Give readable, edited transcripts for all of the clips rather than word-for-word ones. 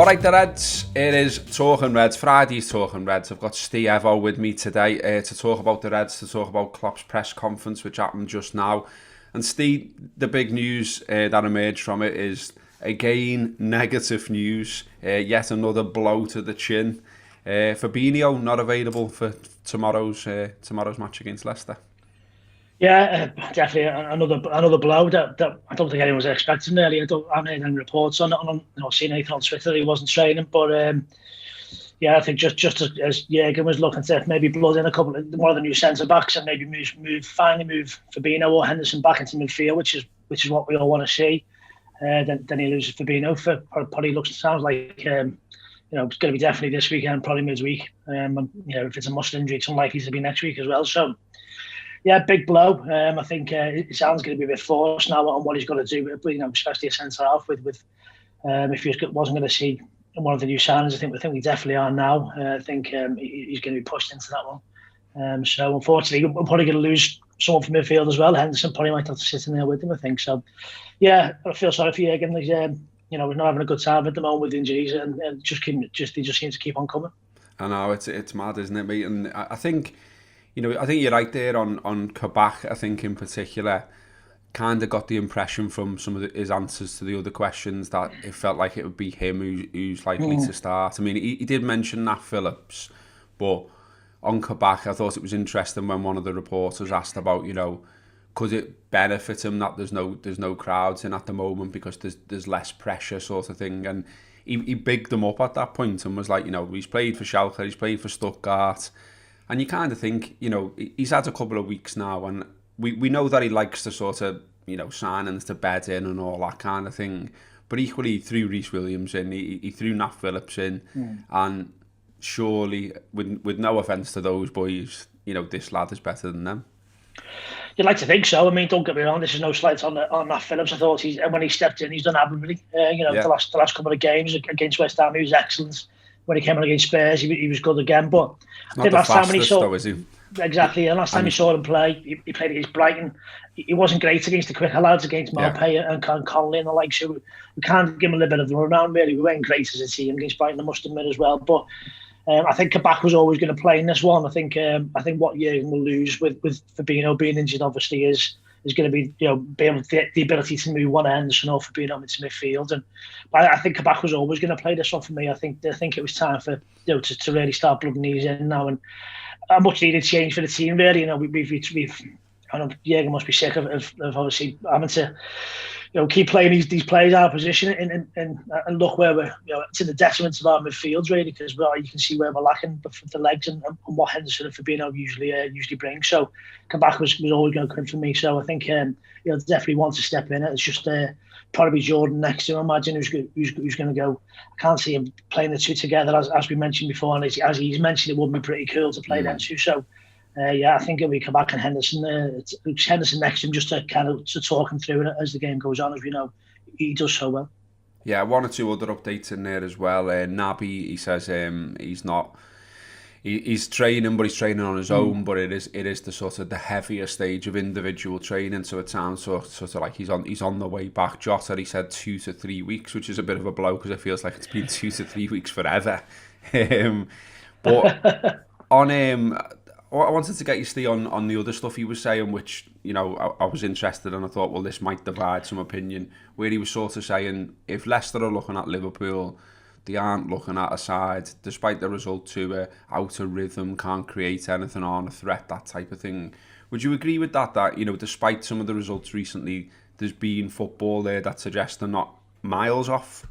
All right, the Reds, it is Talking Reds, Friday's Talking Reds. I've got Ste Evans with me today to talk about the Reds, to talk about Klopp's press conference, which happened just now. And Ste, the big news that emerged from it is, again, negative news. Yet another blow to the chin. Fabinho not available for tomorrow's match against Leicester. Yeah, definitely another blow that I don't think anyone was expecting really. I haven't heard any reports on it. I'm seen anything on Twitter. He wasn't training, but yeah, I think just as Jürgen was looking to maybe blood in one of the new centre backs and maybe finally move Fabinho or Henderson back into midfield, which is what we all want to see. Then he loses Fabinho for probably sounds like it's going to be definitely this weekend, probably midweek. If it's a muscle injury, it's unlikely to be next week as well. So. Yeah, big blow. I think it sounds going to be a bit forced now on what he's got to do, especially a centre half with if he wasn't going to see one of the new signings. I think we definitely are now. I think he's going to be pushed into that one. So unfortunately, we're probably going to lose someone from midfield as well. Henderson probably might have to sit in there with him, I think. So yeah, I feel sorry for Jürgen. We're not having a good time at the moment with injuries, and they just seem to keep on coming. I know it's mad, isn't it, mate? And I think. I think you're right there on Kabak. I think in particular, kind of got the impression from some of his answers to the other questions that it felt like it would be him who's likely to start. I mean, he did mention Nat Phillips, but on Kabak, I thought it was interesting when one of the reporters asked about, could it benefit him that there's no crowds in at the moment because there's less pressure sort of thing, and he bigged them up at that point and was like, he's played for Schalke, he's played for Stuttgart. And you kind of think, he's had a couple of weeks now, and we know that he likes to sort of, signings to bed in and all that kind of thing. But equally, he threw Reece Williams in, he threw Nat Phillips in, and surely, with no offence to those boys, this lad is better than them. You'd like to think so. I mean, don't get me wrong, this is no slight on Nat Phillips. I thought when he stepped in, he's done admirably. The last couple of games against West Ham, he was excellent. When he came on against Spurs, he was good again. But I think last time when he saw, though, is he? Exactly. And last time he saw him play, he played against Brighton. He wasn't great against the quicker lads, against Malpay and Connolly and the like. So we can't give him a little bit of the run around, really. We weren't great as a team against Brighton, I must admit as well. But I think Kabak was always going to play in this one. I think what Jürgen will lose with Fabinho being injured, obviously, is going to be, be able to get the ability to move one Henderson or Fabinho into midfield. And I think Kabak was always going to play this one for me. I think it was time for to really start plugging these in now, and a much needed change for the team. Really, we've I know Jürgen must be sick of obviously having to keep playing these players out of position and look where we're to the detriment of our midfield, really, because you can see where we're lacking the legs and what Henderson and Fabinho usually bring. So Kabak was always going to come for me. So I think definitely wants to step in. It's just probably Jordan next to him. Imagine who's going to go. I can't see him playing the two together as we mentioned before, and as he's mentioned, it would be pretty cool to play them two. So. I think it'll be Kabak and Henderson. Henderson next to him just to kind of talk him through it as the game goes on. As we know, he does so well. Yeah, one or two other updates in there as well. Naby, he says he's not. He's training, but he's training on his own. But it is the sort of the heavier stage of individual training. So it sounds sort of like he's on the way back. Jota, he said 2 to 3 weeks, which is a bit of a blow because it feels like it's been 2 to 3 weeks forever. But on I wanted to get you, Steve, on the other stuff he was saying, which, I was interested in. I thought, well, this might divide some opinion, where he was sort of saying, if Leicester are looking at Liverpool, they aren't looking at a side, despite the result, to out of rhythm, can't create anything, on a threat, that type of thing. Would you agree with that, despite some of the results recently, there's been football there that suggests they're not miles off?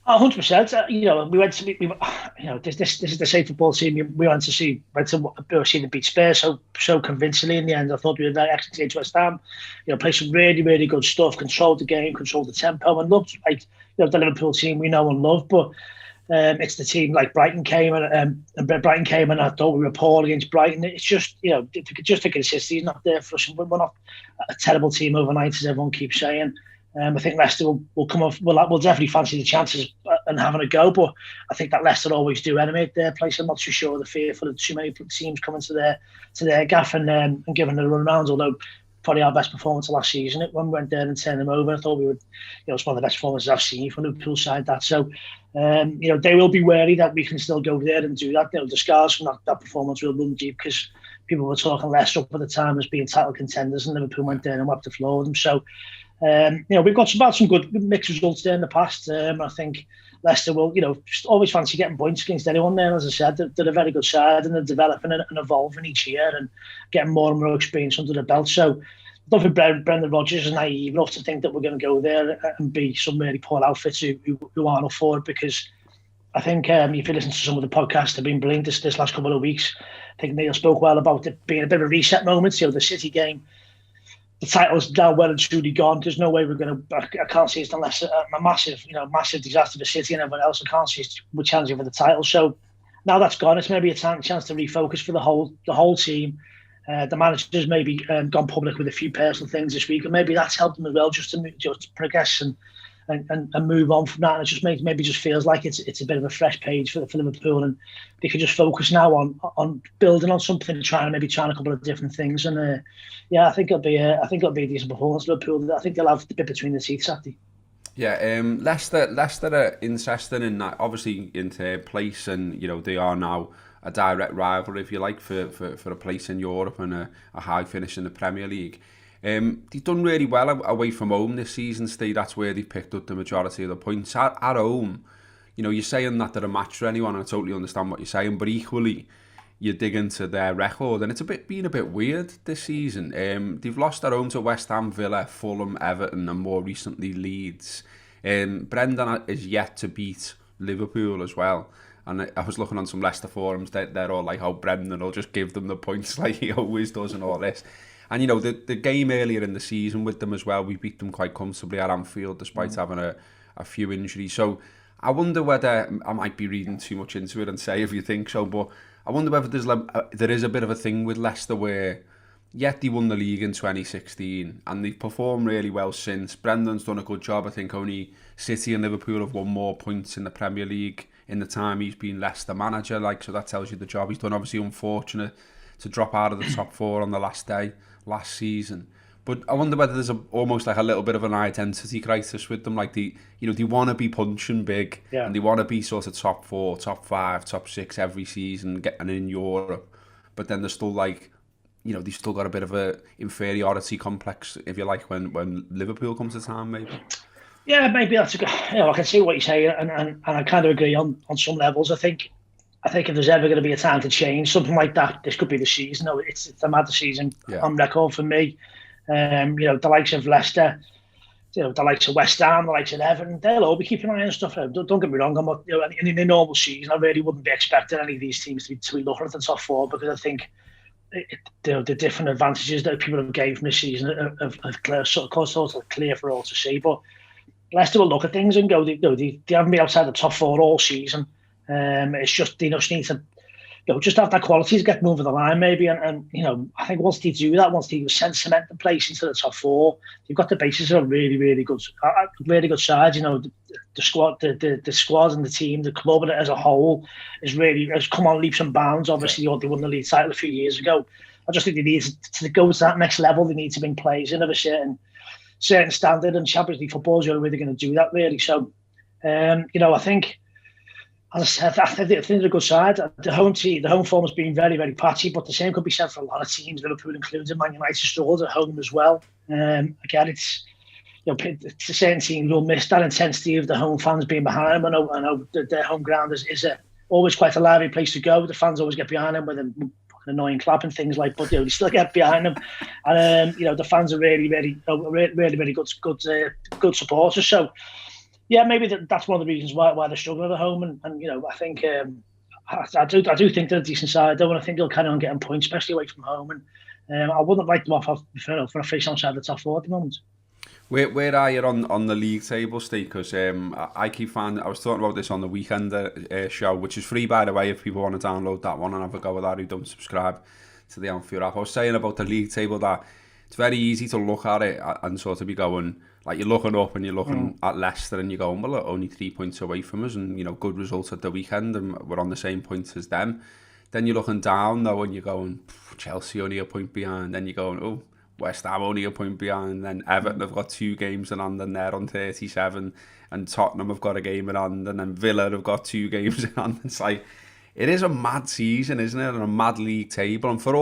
100%. We went to this is the same football team. We went to see them beat Spurs so convincingly in the end. I thought we were very excellent against West Ham. Played some really, really good stuff, controlled the game, controlled the tempo, and looked like the Liverpool team we know and love. But it's the team like Brighton came and I thought we were poor against Brighton. It's just just the consistency is not there for us. We're not a terrible team overnight, as everyone keeps saying. I think Leicester will come off. We'll definitely fancy the chances and having a go, but I think that Leicester always do animate their place. I'm not too sure they're fearful of too many teams coming to their gaff and giving them a run around. Although probably our best performance last season. When we went there and turned them over, I thought we would, it's one of the best performances I've seen from Liverpool side. That so, they will be wary that we can still go there and do that. The scars from that performance will run deep because people were talking Leicester up at the time as being title contenders, and Liverpool went there and wiped the floor with them. So, we've got some good mixed results there in the past. I think Leicester will, just always fancy getting points against anyone there. As I said, they're a very good side and they're developing and evolving each year and getting more and more experience under the belt. So I don't think Brendan Rodgers is naive enough to think that we're going to go there and be some really poor outfits who aren't up for it, because I think if you listen to some of the podcasts that have been brilliant this last couple of weeks, I think Neil spoke well about it being a bit of a reset moment. The City game, the title's now well and truly gone. There's no way we're going to. I can't see it unless a massive disaster for City and everyone else. I can't see we're challenging for the title. So now that's gone, it's maybe a chance to refocus for the whole team. The manager's maybe gone public with a few personal things this week, and maybe that's helped them as well, just to progress and move on from that. And it just maybe feels like it's a bit of a fresh page for Liverpool, and they can just focus now on building on something, trying a couple of different things. And I think it'll be a decent performance for Liverpool. I think they'll have the bit between the teeth Saturday. Yeah, Leicester are interested in that, obviously, in third place, and they are now a direct rival, if you like, for a place in Europe and a high finish in the Premier League. They've done really well away from home this season, Steve. That's where they've picked up the majority of the points. At home, you're saying that they're a match for anyone, and I totally understand what you're saying, but equally, you dig into their record, and it's been a bit weird this season. They've lost at home to West Ham, Villa, Fulham, Everton, and more recently Leeds. Brendan is yet to beat Liverpool as well. And I was looking on some Leicester forums, they're all like, oh, Brendan will just give them the points like he always does and all this. And, the game earlier in the season with them as well, we beat them quite comfortably at Anfield despite having a few injuries. So I wonder whether, I might be reading too much into it and say if you think so, but I wonder whether there is a bit of a thing with Leicester where, yet they won the league in 2016 and they've performed really well since. Brendan's done a good job. I think only City and Liverpool have won more points in the Premier League in the time he's been Leicester manager, so that tells you the job he's done. Obviously unfortunate to drop out of the top four on the last day last season, but I wonder whether there's almost like a little bit of an identity crisis with them, like they want to be punching big, and they want to be sort of top four, top five, top six every season, getting in Europe, but then they're still like, they've still got a bit of a inferiority complex, if you like, when Liverpool comes to town, maybe. Yeah, maybe that's a good. I can see what you're saying, and I kind of agree on some levels. I think if there's ever going to be a time to change something like that, this could be the season. No, it's the maddest season on record for me. The likes of Leicester, the likes of West Ham, the likes of Everton, they'll all be keeping an eye on stuff. Don't get me wrong. I'm not, in a normal season, I really wouldn't be expecting any of these teams to be looking at the top four, because I think the different advantages that people have gained from this season have clear, sort of clear for all to see. But Leicester will look at things and go, they haven't been outside the top four all season. It's just, they just need to, just have that quality to get them over the line, maybe. And I think once they do that, once they cement the place into the top four, they've got the basis of a really, really good side. The squad, the squad and the team, the club as a whole has come on leaps and bounds. Obviously, they won the league title a few years ago. I just think they need to go to that next level. They need to bring players in of a certain standard, and Champions League football is the only way they're going to do that, really. So, I think, as I said, I think they're a good side. The home form has been very, very patchy, but the same could be said for a lot of teams, Liverpool included. Man United struggled at home as well. Again, it's a certain team will miss that intensity of the home fans being behind them. I know that their home ground is always quite a lively place to go. The fans always get behind them with them. Annoying clap and things like, but they still get behind them, and the fans are really good supporters. So maybe that's one of the reasons why they're struggling at home. And I think I do think they're a decent side, though, and I think they'll carry on getting points, especially away from home. And I wouldn't like them off for a face outside the top four at the moment. Where are you on the league table, Steve? Because I keep finding, I was talking about this on the weekend show, which is free, by the way, if people want to download that one and have a go with that who don't subscribe to the Anfield Wrap. I was saying about the league table that it's very easy to look at it and sort of be going, like, you're looking up and you're looking at Leicester and you're going, well, look, only 3 points away from us, and good results at the weekend, and we're on the same points as them. Then you're looking down though and you're going, Chelsea only a point behind. Then you're going, oh, West Ham only a point behind, then Everton have got 2 games in hand and they're on 37, and Tottenham have got a game in hand, and then Villa have got 2 games in hand. It's like, it is a mad season, isn't it? And a mad league table. And for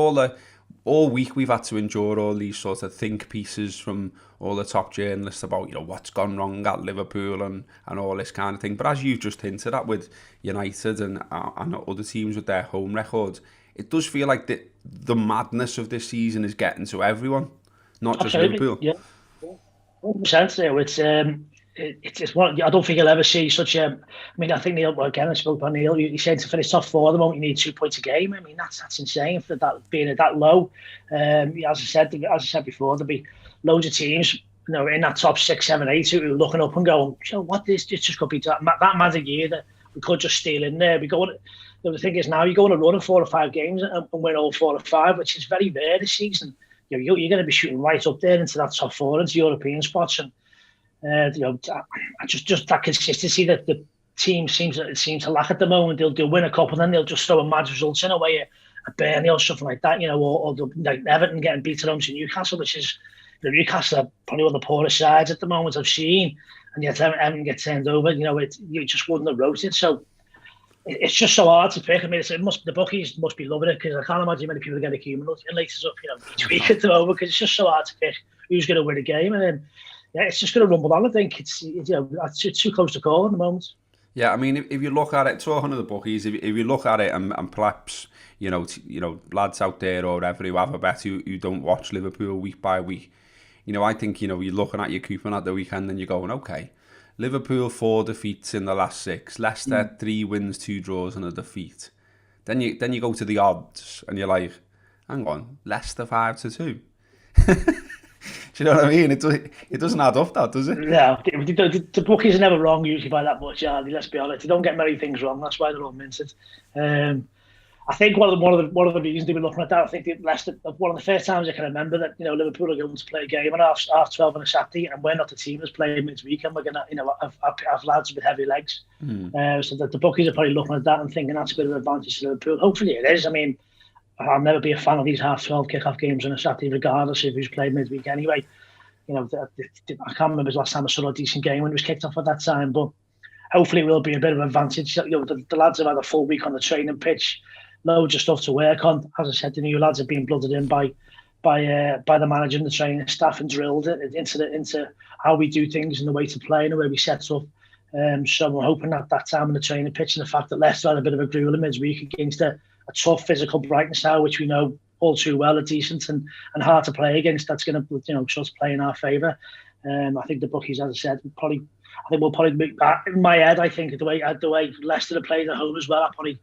all week we've had to endure all these sort of think pieces from all the top journalists about, what's gone wrong at Liverpool and all this kind of thing. But as you've just hinted at with United and other teams with their home records, it does feel like the madness of this season is getting to everyone, not just Liverpool. Yeah, 100%. It's one. I don't think you'll ever see such a. I mean, I think Neil. Well, again, I spoke about Neil. He said to finish top 4 at the moment, you need 2 points a game. I mean, that's insane for that being at that low. As I said before, there'll be loads of teams, in that top 6, 7, 8 who are looking up and going, what this just could be that mad a year that we could just steal in there. We go. The thing is now you go on a run of 4 or 5 games and win all 4 or 5, which is very rare this season. You're going to be shooting right up there into that top 4, into European spots, and just that consistency that the team seems to lack at the moment. They'll win a couple, and then they'll just throw a mad results in a way, a Burnley or something like that, or like Everton getting beaten home to Newcastle, which is Newcastle are probably one of the poorest sides at the moment I've seen, and yet Everton get turned over. You just wouldn't have wrote it. So it's just so hard to pick. I mean, the bookies must be loving it, because I can't imagine many people get accumulators up, each week at the moment, because it's just so hard to pick who's going to win a game, and then it's just going to rumble on. I think it's too close to call at the moment. Yeah, I mean, if you look at it, talking of the bookies, if you look at it, and perhaps lads out there or whatever who have a bet who don't watch Liverpool week by week, I think you're looking at your coupon at the weekend and you're going, okay, Liverpool 4 defeats in the last 6, Leicester 3 wins, 2 draws and a defeat. Then you go to the odds and you're like, hang on, Leicester 5-2. Do you know what I mean? It doesn't add up, that, does it? No, the bookies are never wrong usually by that much, are they? Let's be honest. They don't get many things wrong. That's why they're all minted. I think one of the reasons they were looking at that, I think Leicester, one of the first times I can remember that Liverpool are going to play a game on half 12 on a Saturday, and we're not the team that's playing midweek, and we're going to have lads with heavy legs. So that the bookies are probably looking at that and thinking that's a bit of an advantage to Liverpool. Hopefully it is. I mean, I'll never be a fan of these half 12 kick-off games on a Saturday, regardless of who's played midweek anyway. I can't remember the last time I saw a decent game when it was kicked off at that time, but hopefully it will be a bit of an advantage. The lads have had a full week on the training pitch, loads of stuff to work on. As I said, the new lads have been blooded in by the manager and the training staff and drilled it into how we do things and the way to play and the way we set up. So I'm hoping that time on the training pitch, and the fact that Leicester had a bit of a grueler midweek against a tough physical Brighton side, which we know all too well are decent and hard to play against, that's going to just play in our favour. I think the bookies, as I said, we'll probably make that in my head. I think the way Leicester have played at home as well, I'll probably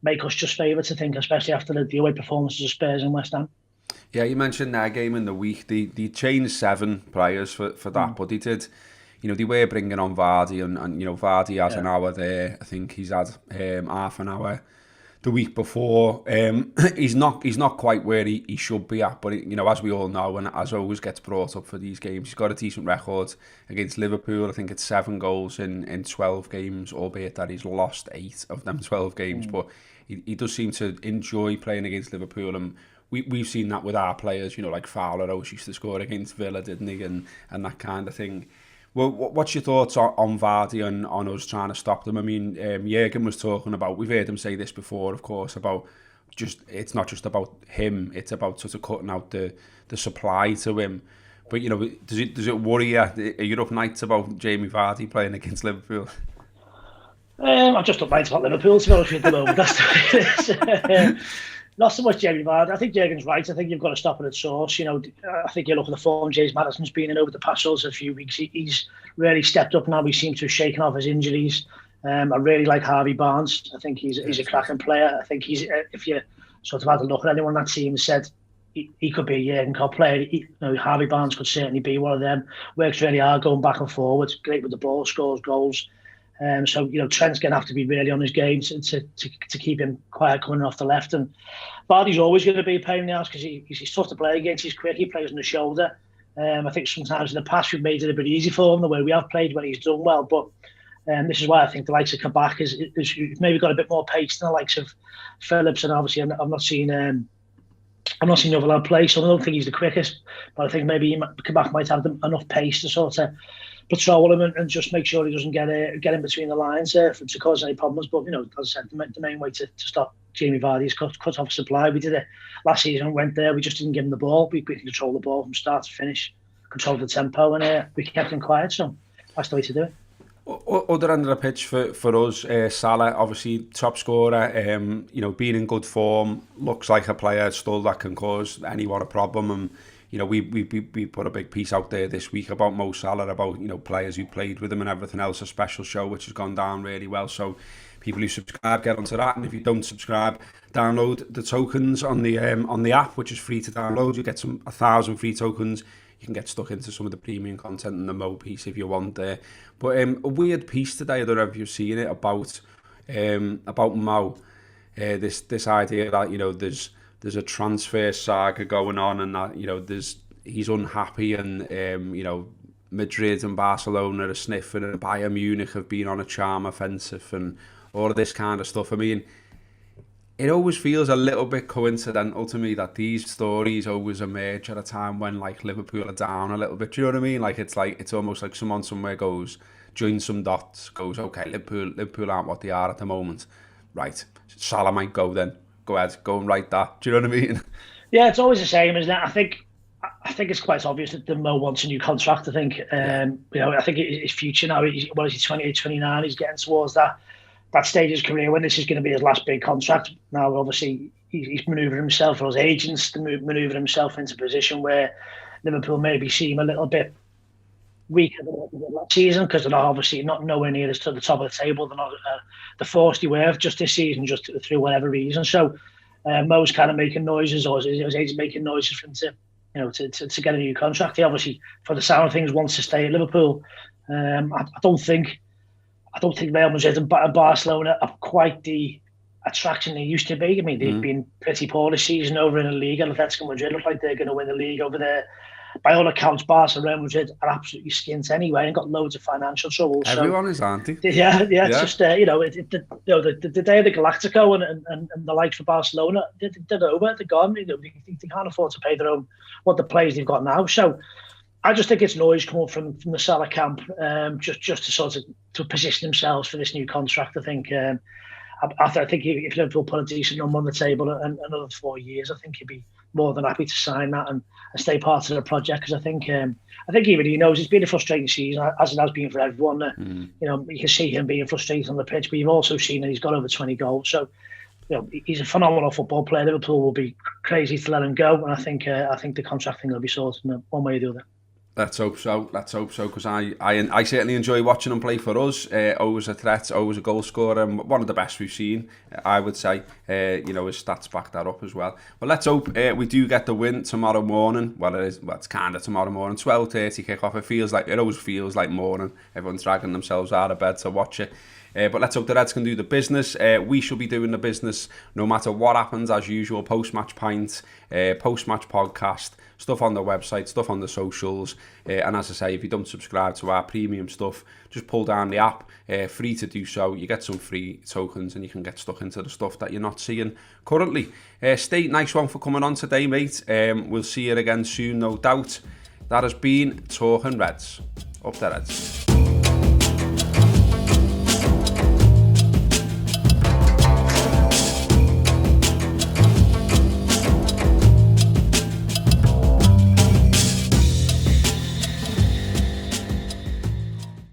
make us just favourites, I think, especially after the away performances of Spurs and West Ham. Yeah, you mentioned their game in the week. They changed 7 players for that, but they did. They were bringing on Vardy, and Vardy has an hour there. I think he's had half an hour the week before. He's not quite where he should be at, but as we all know, and as always gets brought up for these games, he's got a decent record against Liverpool. I think it's 7 goals in 12 games, albeit that he's lost 8 of them 12 games. But he does seem to enjoy playing against Liverpool, and we've seen that with our players. Like Fowler always used to score against Villa, didn't he, and that kind of thing. Well, what's your thoughts on Vardy and on us trying to stop them? I mean, Jürgen was talking about, we've heard him say this before, of course, about it's not just about him, it's about sort of cutting out the supply to him. But, does it worry you? Are you up nights about Jamie Vardy playing against Liverpool? I'm just up nights about Liverpool, to be honest with you, at the moment. That's the way it is. Not so much Jamie Vardy. I think Jürgen's right. I think you've got to stop it at source. I think you look at the form James Maddison's been in over the past a few weeks. He's really stepped up now. He seems to have shaken off his injuries. I really like Harvey Barnes. I think he's a cracking player. I think if you sort of had a look at anyone on that team and said he could be a Jürgen Klopp player, Harvey Barnes could certainly be one of them. Works really hard going back and forwards. Great with the ball, scores goals. So Trent's going to have to be really on his game to keep him quiet coming off the left. And Vardy's always going to be a pain in the ass because he's tough to play against. He's quick. He plays on the shoulder. I think sometimes in the past we've made it a bit easy for him the way we have played when he's done well. But this is why I think the likes of Kabak is maybe got a bit more pace than the likes of Phillips. And obviously I've not seen I'm not seeing overlap play, so I don't think he's the quickest, but I think maybe Kabak might have enough pace to sort of patrol him and just make sure he doesn't get in between the lines to cause any problems. But as I said, the main way to stop Jamie Vardy is cut off supply. We did it last season, went there, we just didn't give him the ball. We controlled the ball from start to finish, controlled the tempo, and we kept him quiet. So that's the way to do it. Other end of the pitch for us, Salah, obviously top scorer, being in good form, looks like a player still that can cause anyone a problem. And we put a big piece out there this week about Mo Salah, about players who played with him and everything else, a special show which has gone down really well. So people who subscribe, get onto that, and if you don't subscribe, download the tokens on the app, which is free to download. You get 1,000 free tokens. You can get stuck into some of the premium content and the Mo piece if you want there. But a weird piece today, I don't know if you've seen it, about Mo. This idea that there's a transfer saga going on, and that he's unhappy, and Madrid and Barcelona are sniffing, and Bayern Munich have been on a charm offensive, and all of this kind of stuff. I mean, it always feels a little bit coincidental to me that these stories always emerge at a time when Liverpool are down a little bit. Do you know what I mean? It's almost like someone somewhere joins some dots, goes, okay, Liverpool aren't what they are at the moment. Right, Salah might go then. Go ahead, go and write that. Do you know what I mean? Yeah, it's always the same, isn't it? I think it's quite obvious that Mo wants a new contract. I think, I think his future now, he's 28, 29, he's getting towards that stage of his career when this is going to be his last big contract. Now, obviously, he's manoeuvring himself, or his agents manoeuvring himself into a position where Liverpool maybe seem a little bit weaker than last season, because they're obviously not nowhere near to the top of the table. They're not the force they were just this season, just through whatever reason. So Mo's kind of making noises, or his agent making noises for him to get a new contract. He obviously, for the sound of things, wants to stay at Liverpool. I don't think Real Madrid and Barcelona are quite the attraction they used to be. I mean, they've been pretty poor this season over in the league. Atletico Madrid look like they're going to win the league over there. By all accounts, Barca and Real Madrid are absolutely skint anyway and got loads of financial trouble. Everyone is, aren't they? Yeah. It's just the day of the Galactico and the likes for Barcelona, they're over. They're gone. They can't afford to pay their own what the players they've got now. So I just think it's noise coming from the Salah camp, just to sort of to position themselves for this new contract. I think if Liverpool put a decent number on the table and another 4 years, I think he'd be more than happy to sign that and stay part of the project. Because I think even he knows it's been a frustrating season, as it has been for everyone. You can see him being frustrated on the pitch, but you've also seen that he's got over 20 goals. So he's a phenomenal football player. Liverpool will be crazy to let him go, and I think the contract thing will be sorted in one way or the other. Let's hope so, because I certainly enjoy watching him play for us. Always a threat, always a goal scorer, and one of the best we've seen, I would say. His stats back that up as well. But let's hope we do get the win tomorrow morning. It's kind of tomorrow morning, 12:30 kick-off. It always feels like morning. Everyone's dragging themselves out of bed to watch it. But let's hope the Reds can do the business. We shall be doing the business no matter what happens, as usual. Post-match pints, post-match podcast, stuff on the website, stuff on the socials. And as I say, if you don't subscribe to our premium stuff, just pull down the app. Free to do so. You get some free tokens and you can get stuck into the stuff that you're not seeing currently. State, nice one for coming on today, mate. We'll see you again soon, no doubt. That has been Talking Reds. Up the Reds.